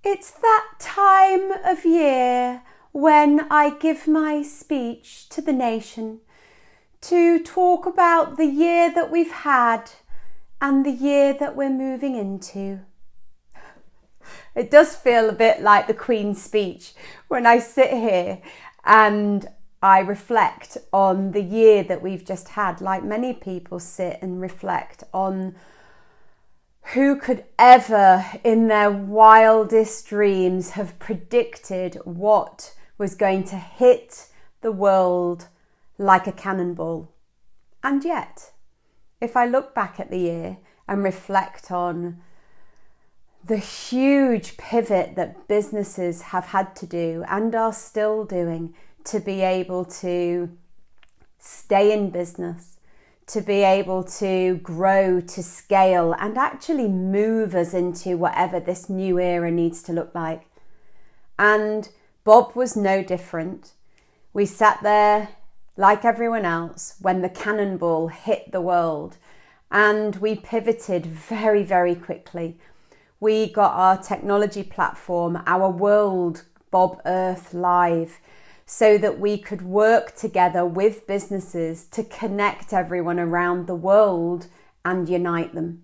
It's that time of year when I give my speech to the nation to talk about the year that we've had and the year that we're moving into. It does feel a bit like the Queen's speech when I sit here and I reflect on the year that we've just had, like many people sit and reflect on who could ever in their wildest dreams have predicted what was going to hit the world like a cannonball. And yet, if I look back at the year and reflect on the huge pivot that businesses have had to do and are still doing to be able to stay in business, to be able to grow, to scale, and actually move us into whatever this new era needs to look like. And Bob was no different. We sat there like everyone else when the cannonball hit the world, and we pivoted very, very quickly. We got our technology platform, our world, Bob Earth, live, so that we could work together with businesses to connect everyone around the world and unite them.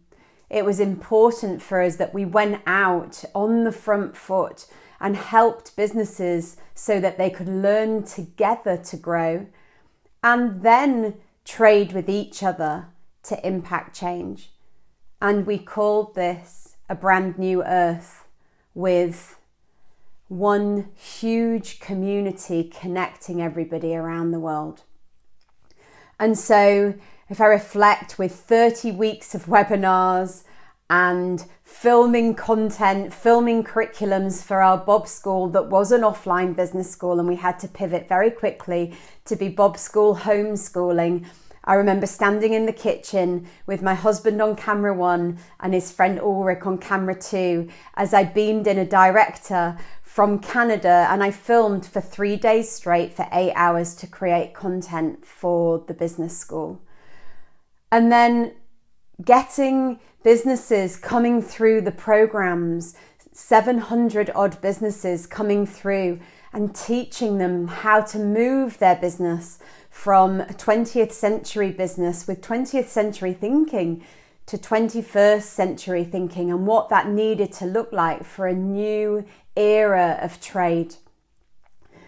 It was important for us that we went out on the front foot and helped businesses so that they could learn together to grow and then trade with each other to impact change. And we called this a brand new Earth, with one huge community connecting everybody around the world. And so if I reflect, with 30 weeks of webinars and filming content, filming curriculums for our Bob School that was an offline business school, and we had to pivot very quickly to be Bob School homeschooling. I remember standing in the kitchen with my husband on camera 1 and his friend Ulrich on camera 2 as I beamed in a director from Canada, and I filmed for 3 days straight for 8 hours to create content for the business school. And then getting businesses coming through the programs, 700 odd businesses coming through, and teaching them how to move their business from a 20th century business with 20th century thinking to 21st century thinking, and what that needed to look like for a new era of trade.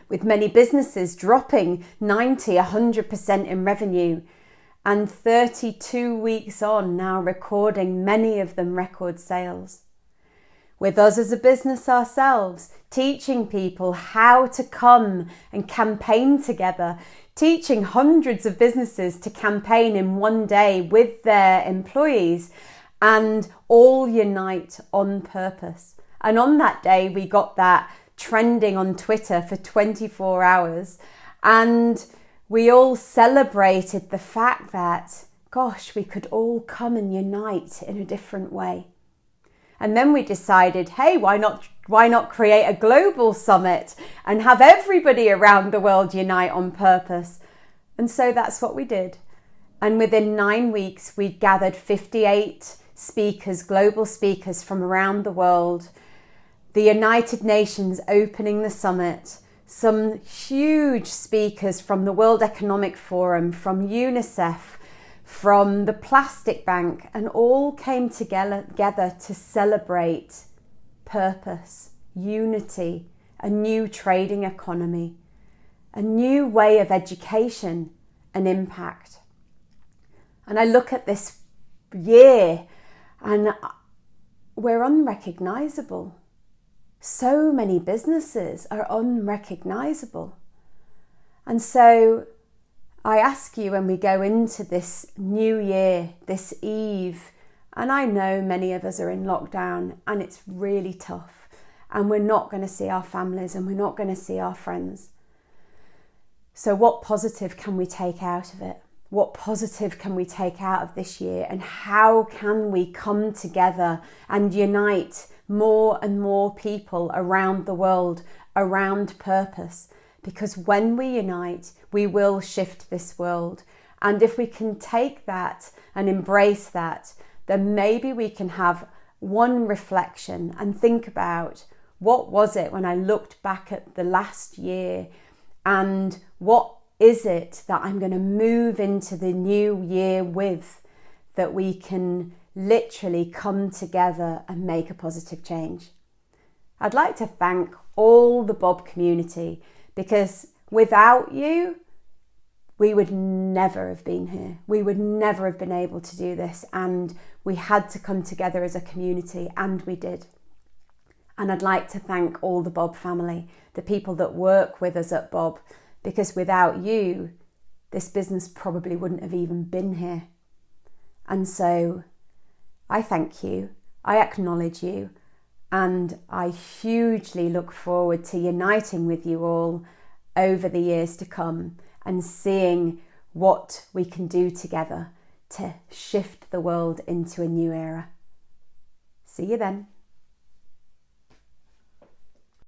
With many businesses dropping 90, 100% in revenue, and 32 weeks on now recording, many of them record sales. With us as a business ourselves, teaching people how to come and campaign together, teaching hundreds of businesses to campaign in one day with their employees and all unite on purpose. And on that day, we got that trending on Twitter for 24 hours. And we all celebrated the fact that, gosh, we could all come and unite in a different way. And then we decided, hey, why not create a global summit and have everybody around the world unite on purpose? And so that's what we did. And within 9 weeks, we gathered 58 speakers, global speakers from around the world, the United Nations opening the summit, some huge speakers from the World Economic Forum, from UNICEF, from the Plastic Bank, and all came together to celebrate purpose, unity, a new trading economy, a new way of education and impact. And I look at this year and we're unrecognizable. So many businesses are unrecognizable. And so I ask you, when we go into this new year, this eve, and I know many of us are in lockdown and it's really tough, and we're not going to see our families and we're not going to see our friends. So what positive can we take out of it? What positive can we take out of this year? And how can we come together and unite more and more people around the world around purpose? Because when we unite, we will shift this world. And if we can take that and embrace that, then maybe we can have one reflection and think about, What was it when I looked back at the last year, and what is it that I'm going to move into the new year with, that we can literally come together and make a positive change? I'd like to thank all the Bob community, because without you, we would never have been here. We would never have been able to do this, and we had to come together as a community, and we did. And I'd like to thank all the Bob family, the people that work with us at Bob, because without you, this business probably wouldn't have even been here. And so I thank you, I acknowledge you, and I hugely look forward to uniting with you all over the years to come and seeing what we can do together to shift the world into a new era. See you then.